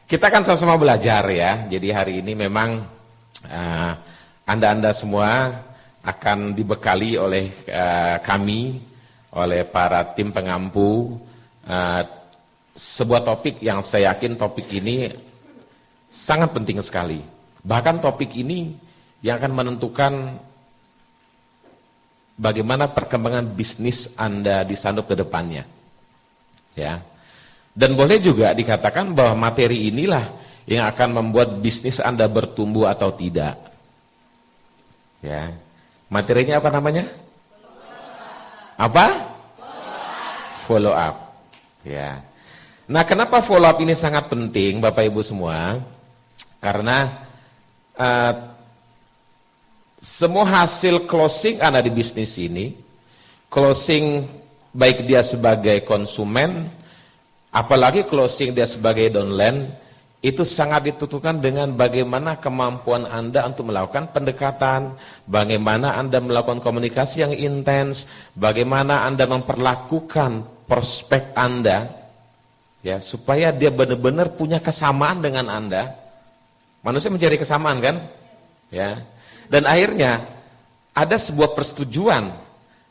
Kita kan sama-sama belajar ya. Jadi hari ini memang Anda-anda semua akan dibekali oleh kami, oleh para tim pengampu, sebuah topik yang saya yakin topik ini sangat penting sekali. Bahkan topik ini yang akan menentukan bagaimana perkembangan bisnis Anda di Sandob ke depannya. Ya. Dan boleh juga dikatakan bahwa materi inilah yang akan membuat bisnis Anda bertumbuh atau tidak. Ya. Materinya apa namanya? Apa? Follow up. Ya. Nah, kenapa follow up ini sangat penting, Bapak Ibu semua? Karena semua hasil closing Anda di bisnis ini, closing baik dia sebagai konsumen, apalagi closing dia sebagai downline, itu sangat ditentukan dengan bagaimana kemampuan Anda untuk melakukan pendekatan, bagaimana Anda melakukan komunikasi yang intens, bagaimana Anda memperlakukan prospek Anda, ya, supaya dia benar-benar punya kesamaan dengan Anda. Manusia mencari kesamaan kan? Ya. Dan akhirnya ada sebuah persetujuan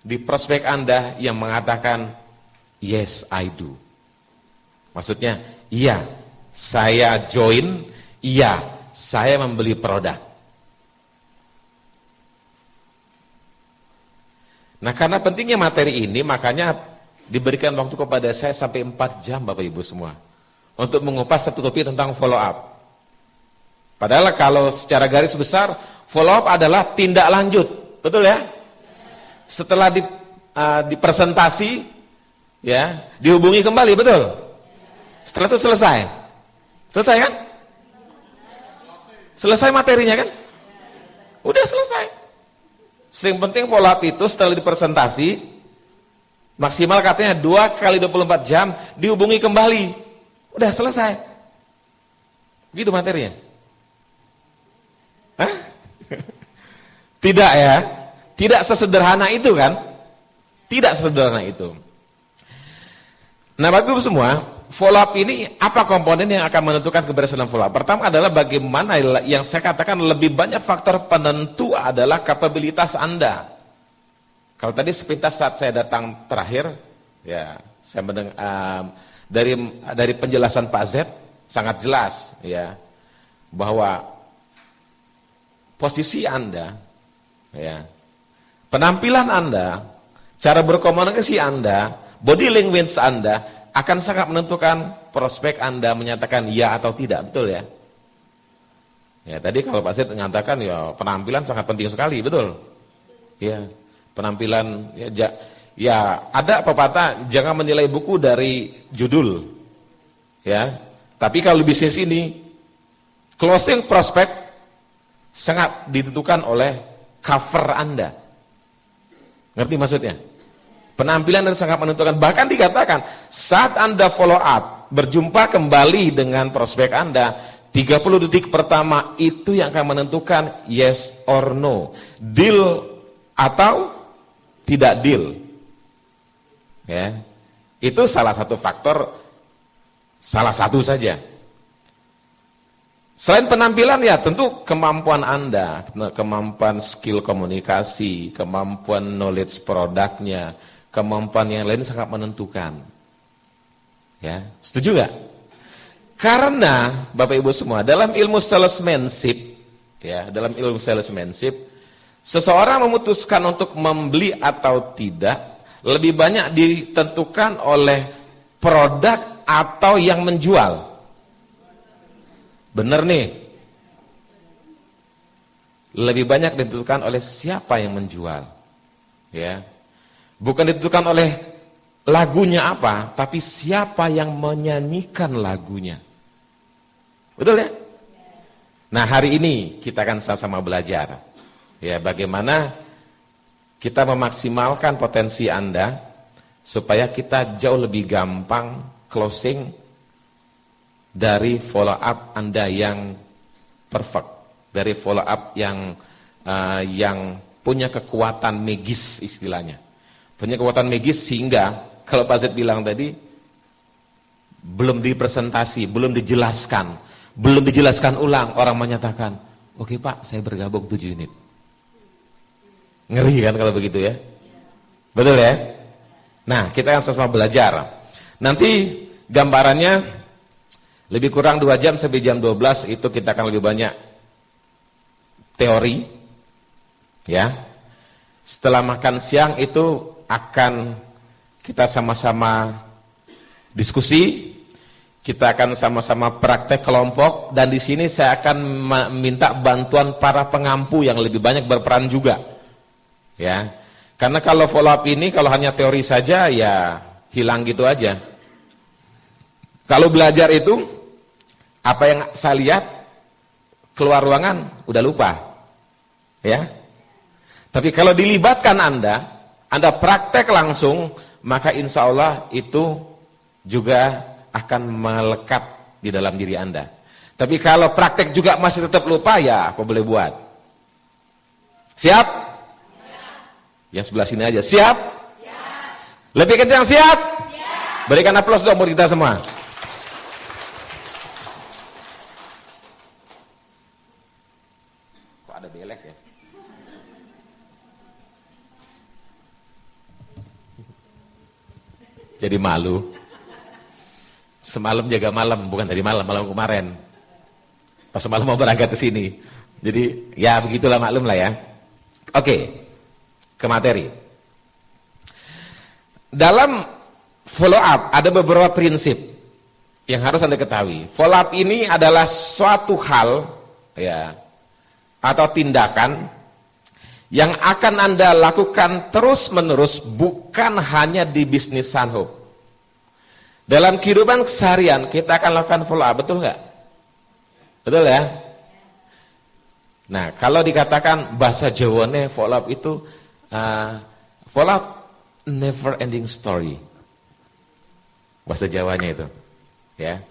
di prospek Anda yang mengatakan, yes, I do. Maksudnya, iya, saya join, iya, saya membeli produk. Nah, karena pentingnya materi ini, makanya diberikan waktu kepada saya sampai 4 jam, Bapak Ibu semua, untuk mengupas satu topik tentang follow up. Padahal kalau secara garis besar, follow up adalah tindak lanjut, betul ya? Setelah dipresentasi, ya, dihubungi kembali, betul? Setelah itu selesai kan? Selesai materinya kan? Udah selesai. Yang penting follow up itu setelah dipresentasi, maksimal katanya 2 kali 24 jam, dihubungi kembali. Udah selesai. Gitu materinya. Hah? Tidak ya? Tidak sesederhana itu kan? Tidak sesederhana itu. Nah, Bapak Ibu semua, follow up ini apa komponen yang akan menentukan keberhasilan follow up? Pertama adalah bagaimana yang saya katakan lebih banyak faktor penentu adalah kapabilitas Anda. Kalau tadi sepintas saat saya datang terakhir, ya, saya mendengar dari penjelasan Pak Z sangat jelas, ya, bahwa posisi Anda, ya, penampilan Anda, cara berkomunikasi Anda, body language Anda akan sangat menentukan prospek Anda menyatakan ya atau tidak, betul ya? Ya, tadi kalau Pak Zed mengatakan ya penampilan sangat penting sekali, betul? Ya, penampilan ya ada pepatah jangan menilai buku dari judul. Ya. Tapi kalau bisnis ini closing prospek sangat ditentukan oleh cover Anda. Ngerti maksudnya? Penampilan dan sangat menentukan. Bahkan dikatakan saat Anda follow up, berjumpa kembali dengan prospek Anda, 30 detik pertama itu yang akan menentukan yes or no, deal atau tidak deal. Ya. Itu salah satu faktor, salah satu saja. Selain penampilan ya tentu kemampuan Anda, kemampuan skill komunikasi, kemampuan knowledge produknya, kemampuan yang lain sangat menentukan. Ya, setuju nggak? Karena Bapak Ibu semua, dalam ilmu salesmanship, ya, dalam ilmu salesmanship, seseorang memutuskan untuk membeli atau tidak lebih banyak ditentukan oleh produk atau yang menjual. Benar nih. Lebih banyak ditentukan oleh siapa yang menjual. Ya. Bukan ditentukan oleh lagunya apa, tapi siapa yang menyanyikan lagunya. Betul ya? Nah, hari ini kita akan sama-sama belajar. Ya, bagaimana kita memaksimalkan potensi Anda supaya kita jauh lebih gampang closing dari follow up Anda yang perfect, dari follow up yang punya kekuatan magis istilahnya. Punya kekuatan magis sehingga kalau Pak Z bilang tadi belum dipresentasi, belum dijelaskan ulang, orang menyatakan, oke Pak, saya bergabung 7 unit. Ngeri kan kalau begitu ya? Betul ya? Nah, kita akan sama belajar. Nanti gambarannya lebih kurang 2 jam sampai jam 12 itu kita akan lebih banyak teori. Ya. Setelah makan siang itu akan kita sama-sama diskusi, kita akan sama-sama praktek kelompok, dan di sini saya akan minta bantuan para pengampu yang lebih banyak berperan juga. Ya. Karena kalau follow up ini kalau hanya teori saja ya hilang gitu aja. Kalau belajar itu apa yang saya lihat keluar ruangan udah lupa. Ya. Tapi kalau dilibatkan Anda praktek langsung, maka insya Allah itu juga akan melekat di dalam diri Anda. Tapi kalau praktek juga masih tetap lupa, ya apa boleh buat. Siap? Yang sebelah sini aja. Siap? Siap. Lebih kencang, siap? Siap. Berikan aplaus dong buat kita semua. Kok ada belek ya? Jadi malu. Semalam jaga malam, bukan tadi malam kemarin. Pas semalam mau berangkat ke sini. Jadi ya begitulah, maklum lah ya. Oke. Ke materi. Dalam follow up ada beberapa prinsip yang harus Anda ketahui. Follow up ini adalah suatu hal ya atau tindakan yang akan Anda lakukan terus-menerus, bukan hanya di bisnis Sanho. Dalam kehidupan keseharian kita akan lakukan follow up, betul nggak? Betul ya? Nah, kalau dikatakan bahasa Jawane follow up itu follow up never ending story, bahasa Jawanya itu ya.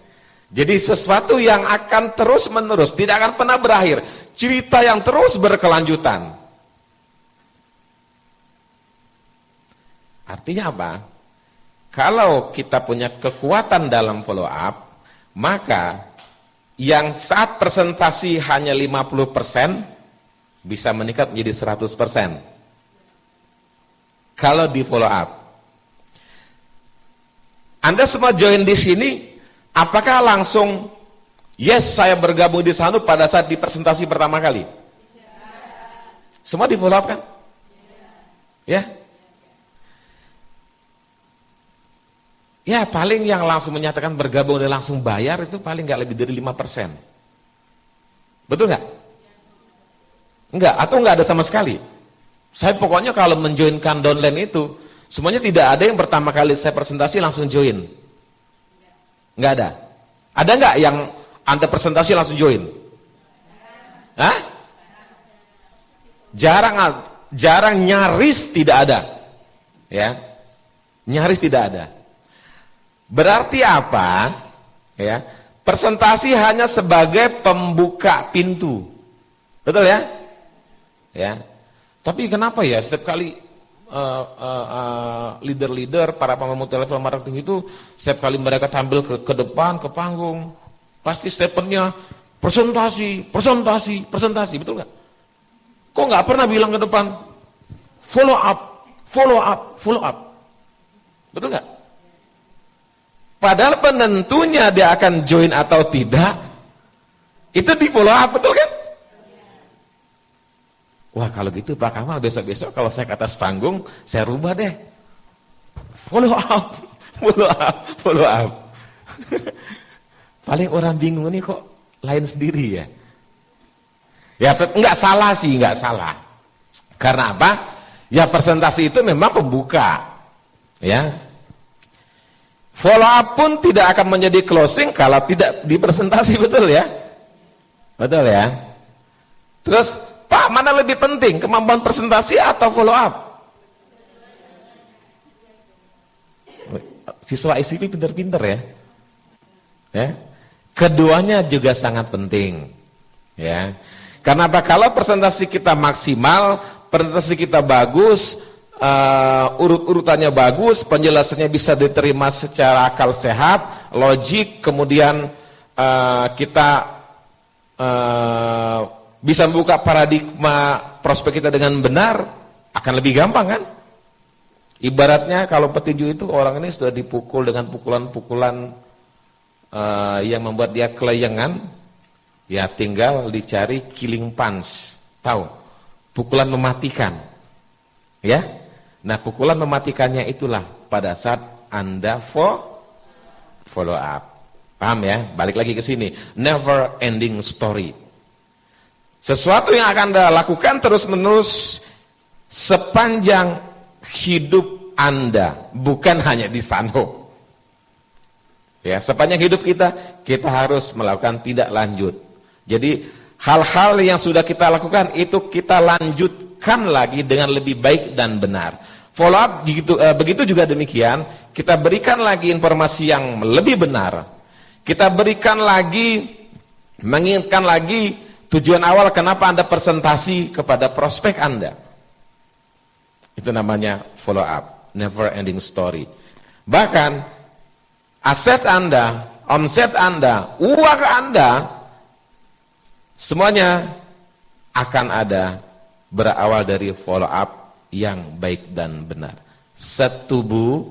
Jadi sesuatu yang akan terus menerus, tidak akan pernah berakhir, cerita yang terus berkelanjutan. Artinya apa? Kalau kita punya kekuatan dalam follow up, maka yang saat presentasi hanya 50% bisa meningkat menjadi 100%. Kalau di follow up, Anda semua join di sini, apakah langsung yes saya bergabung di Sanho pada saat di presentasi pertama kali? Semua di follow up kan? Ya. Ya paling yang langsung menyatakan bergabung dan langsung bayar itu paling nggak lebih dari 5%. Betul nggak? Enggak, atau nggak ada sama sekali. Saya pokoknya kalau menjoinkan downline itu, semuanya tidak ada yang pertama kali saya presentasi langsung join. Nggak ada. Ada nggak yang Anda presentasi langsung join? Hah? Jarang, nyaris tidak ada. Ya. Nyaris tidak ada. Berarti apa? Ya. Presentasi hanya sebagai pembuka pintu. Betul ya? Ya. Tapi kenapa ya setiap kali leader-leader, para pemangku telepon marketing itu setiap kali mereka tampil ke depan, ke panggung, pasti statementnya presentasi, betul nggak? Kok nggak pernah bilang ke depan follow up, betul nggak? Padahal penentunya dia akan join atau tidak itu di follow up, betul kan? Wah kalau gitu Pak Kamal besok-besok kalau saya ke atas panggung saya rubah deh, follow up. Paling orang bingung nih kok lain sendiri ya. Ya nggak salah sih, nggak salah. Karena apa? Ya presentasi itu memang pembuka. Ya. Follow up pun tidak akan menjadi closing kalau tidak dipresentasi, betul ya? Betul ya? Terus Pak, mana lebih penting, kemampuan presentasi atau follow up? Siswa ICP pinter-pinter ya. Ya. Keduanya juga sangat penting. Ya. Karena apa? Kalau presentasi kita maksimal, presentasi kita bagus, urut-urutannya bagus, penjelasannya bisa diterima secara akal sehat, logik, kemudian kita bisa membuka paradigma prospek kita dengan benar, akan lebih gampang kan? Ibaratnya kalau petinju itu orang ini sudah dipukul dengan pukulan-pukulan yang membuat dia kelayangan, ya tinggal dicari killing punch, tahu? Pukulan mematikan, ya. Nah pukulan mematikannya itulah pada saat Anda follow up, paham ya? Balik lagi ke sini, never ending story. Sesuatu yang akan Anda lakukan terus-menerus sepanjang hidup Anda, bukan hanya di Sanho. Ya, sepanjang hidup kita harus melakukan tindak lanjut. Jadi hal-hal yang sudah kita lakukan itu kita lanjutkan lagi dengan lebih baik dan benar. Follow up begitu juga demikian, kita berikan lagi informasi yang lebih benar. Kita berikan lagi, mengingatkan lagi tujuan awal kenapa Anda presentasi kepada prospek Anda. Itu namanya follow up, never ending story. Bahkan aset Anda, omset Anda, uang Anda, semuanya akan ada berawal dari follow up yang baik dan benar. Setuju?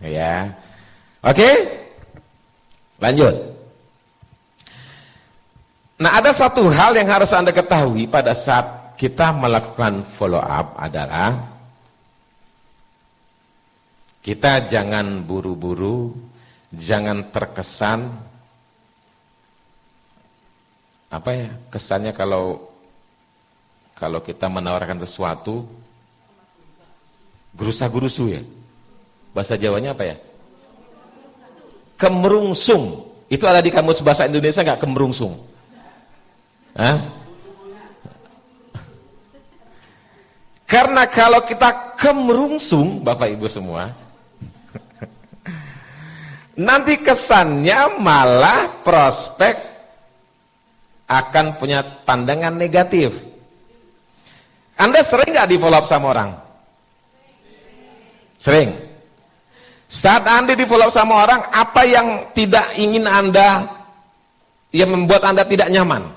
Ya. Oke? Lanjut. Nah, ada satu hal yang harus Anda ketahui pada saat kita melakukan follow up adalah kita jangan buru-buru, jangan terkesan apa ya, kesannya kalau kita menawarkan sesuatu gerusa-gerusu ya. Bahasa Jawanya apa ya? Kemerungsung. Itu ada di kamus bahasa Indonesia nggak kemerungsung? Hah? Karena kalau kita kemerungsung, Bapak Ibu semua, nanti kesannya malah prospek akan punya pandangan negatif. Anda sering nggak di follow up sama orang? Sering. Saat Anda di follow up sama orang, apa yang tidak ingin Anda, yang membuat Anda tidak nyaman?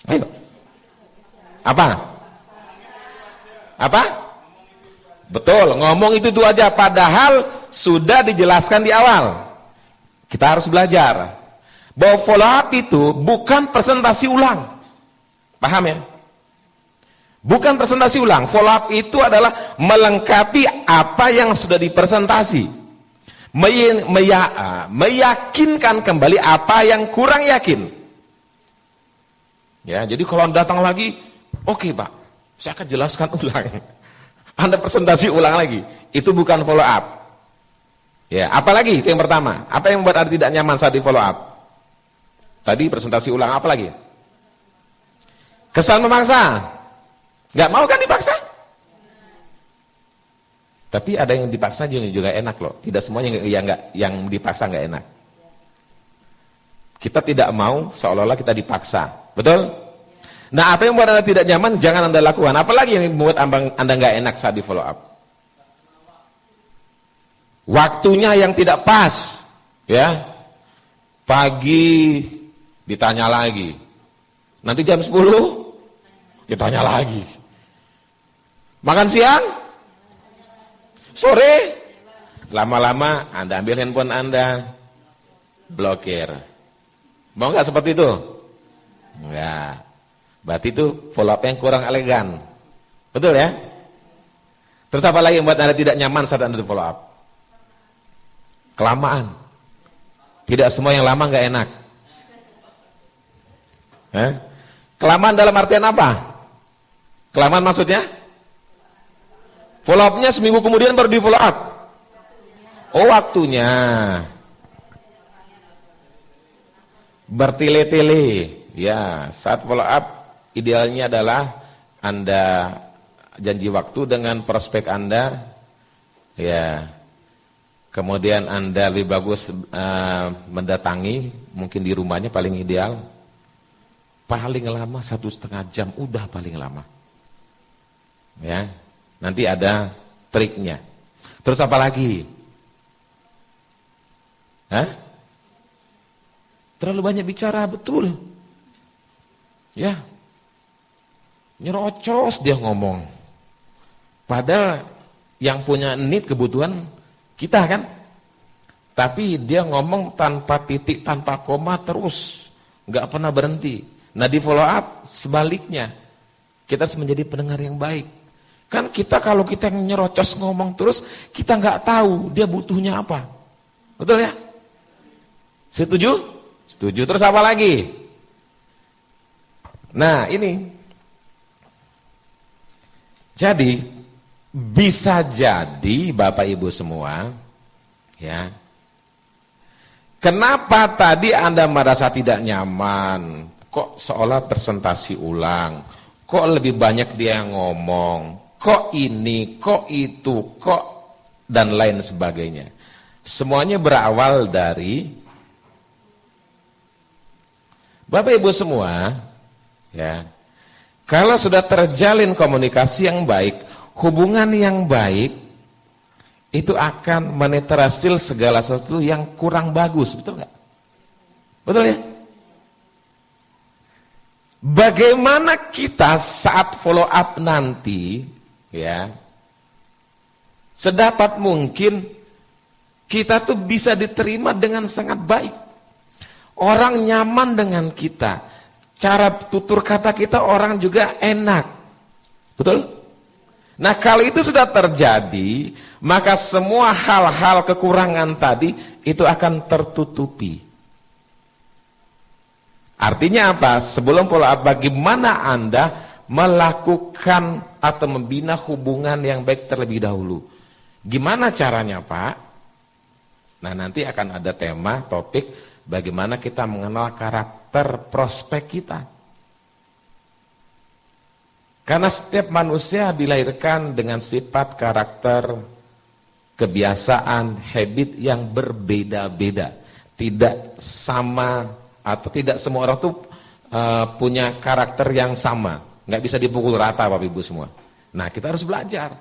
Ayo. Apa? Betul, ngomong itu aja, padahal sudah dijelaskan di awal. Kita harus belajar bahwa follow up itu bukan presentasi ulang. Paham ya? Bukan presentasi ulang. Follow up itu adalah melengkapi apa yang sudah dipresentasi. Meyakinkan kembali apa yang kurang yakin. Ya, jadi kalau Anda datang lagi, oke Pak, saya akan jelaskan ulang. Anda presentasi ulang lagi. Itu bukan follow up. Ya, apalagi itu yang pertama. Apa yang membuat Anda tidak nyaman saat di follow up? Tadi presentasi ulang, apa lagi? Kesan memaksa. Nggak mau kan dipaksa? Tapi ada yang dipaksa juga enak loh. Tidak semuanya yang dipaksa nggak enak. Kita tidak mau seolah-olah kita dipaksa. Betul? Nah, apa yang membuat Anda tidak nyaman, jangan Anda lakukan. Apalagi yang membuat Anda nggak enak saat di follow up? Waktunya yang tidak pas. Ya. Pagi ditanya lagi. Nanti jam 10 ditanya lagi. Makan siang? Sore? Lama-lama Anda ambil handphone Anda, blokir. Mau nggak seperti itu? Enggak. Berarti itu follow up yang kurang elegan. Betul ya? Terus apa lagi yang membuat Anda tidak nyaman saat Anda di follow up? Kelamaan. Tidak semua yang lama nggak enak. Kelamaan dalam artian apa? Kelamaan maksudnya? Follow up-nya seminggu kemudian baru di follow up. Oh, waktunya. Bertele-tele. Ya, saat follow up idealnya adalah Anda janji waktu dengan prospek Anda. Ya. Kemudian Anda lebih bagus mendatangi, mungkin di rumahnya paling ideal. Paling lama 1,5 jam, udah paling lama. Ya. Nanti ada triknya. Terus apa lagi? Hah? Terlalu banyak bicara, betul. Ya. Nyerocos dia ngomong. Padahal yang punya need kebutuhan kita kan. Tapi dia ngomong tanpa titik, tanpa koma terus. Nggak pernah berhenti. Nah di follow up sebaliknya. Kita harus menjadi pendengar yang baik. Kan kita kalau kita nyerocos ngomong terus, kita nggak tahu dia butuhnya apa. Betul ya? Setuju? Setuju. Terus apa lagi? Nah ini. Jadi bisa jadi Bapak Ibu semua, ya. Kenapa tadi Anda merasa tidak nyaman? Kok seolah presentasi ulang? Kok lebih banyak dia yang ngomong? Kok ini, kok itu, kok dan lain sebagainya. Semuanya berawal dari Bapak Ibu semua, ya. Kalau sudah terjalin komunikasi yang baik, hubungan yang baik, itu akan menetrasil segala sesuatu yang kurang bagus, betul nggak? Betul ya? Bagaimana kita saat follow up nanti, ya, sedapat mungkin kita tuh bisa diterima dengan sangat baik. Orang nyaman dengan kita, cara tutur kata kita orang juga enak, betul? Nah kalau itu sudah terjadi, maka semua hal-hal kekurangan tadi itu akan tertutupi. Artinya apa? Sebelum follow up, bagaimana Anda melakukan atau membina hubungan yang baik terlebih dahulu? Gimana caranya Pak? Nah nanti akan ada tema, topik, bagaimana kita mengenal karakter prospek kita. Karena setiap manusia dilahirkan dengan sifat, karakter, kebiasaan, habit yang berbeda-beda. Tidak sama atau tidak semua orang tuh punya karakter yang sama. Nggak bisa dipukul rata Bapak Ibu semua. Nah kita harus belajar.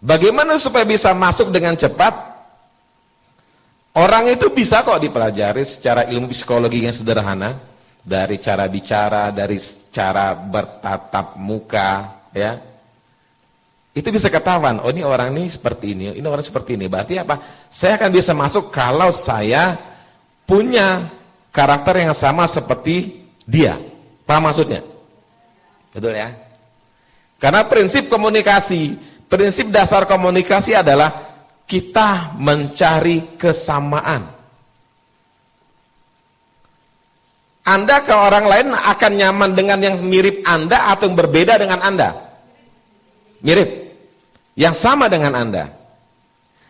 Bagaimana supaya bisa masuk dengan cepat? Orang itu bisa kok dipelajari secara ilmu psikologi yang sederhana. Dari cara bicara, dari cara bertatap muka, ya. Itu bisa ketahuan, oh ini orang ini seperti ini orang seperti ini. Berarti apa? Saya akan bisa masuk kalau saya punya karakter yang sama seperti dia. Paham maksudnya? Betul ya? Karena prinsip komunikasi, prinsip dasar komunikasi adalah kita mencari kesamaan. Anda ke orang lain akan nyaman dengan yang mirip Anda atau yang berbeda dengan Anda? Mirip. Yang sama dengan Anda.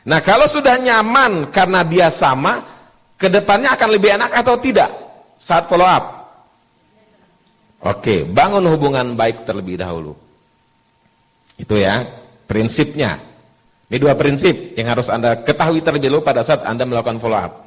Nah kalau sudah nyaman karena dia sama, kedepannya akan lebih enak atau tidak saat follow up? Oke, bangun hubungan baik terlebih dahulu. Itu ya, prinsipnya. Ini dua prinsip yang harus Anda ketahui terlebih dahulu pada saat Anda melakukan follow up.